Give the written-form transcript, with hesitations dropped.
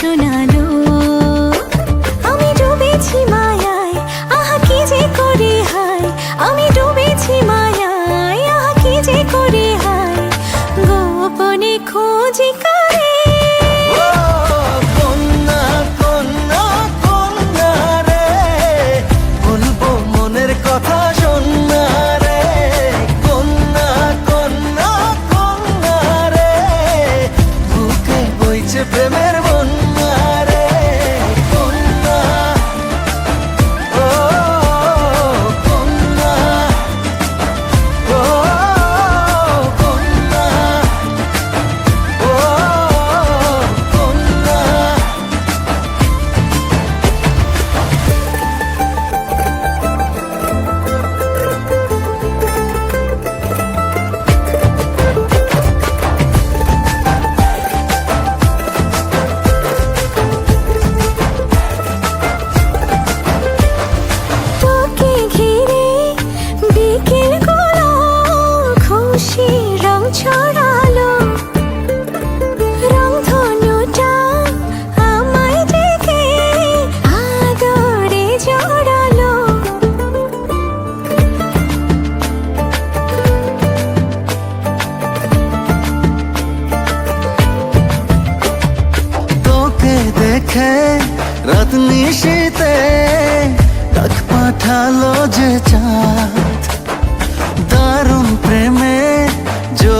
শোনালো। আমি ডুবেছি মায়ায়, আহা কি যে করি হায়। আমি ডুবেছি মায়ায়, আহা কি যে করি হায়। গোপনে খোঁজি করে কন্যা কন্যা কন্যা রে, বলবো মনের কথা শোনা রে। কন্যা কন্যা কন্যা রে, বুকে বইছে প্রেমের বন্যা রে। কন্যা ও কন্যা ও কন্যা ও কন্যা। তোকে ঘিরে বিকেলগুলো খুশি রং ছড়ালো। রংধনুটা আমায় ডেকে আদরে জড়ালো। তোকে দেখে রাত নিশীতে ডাক পাঠালো যে চাঁদ, দারুণ প্রেমে জো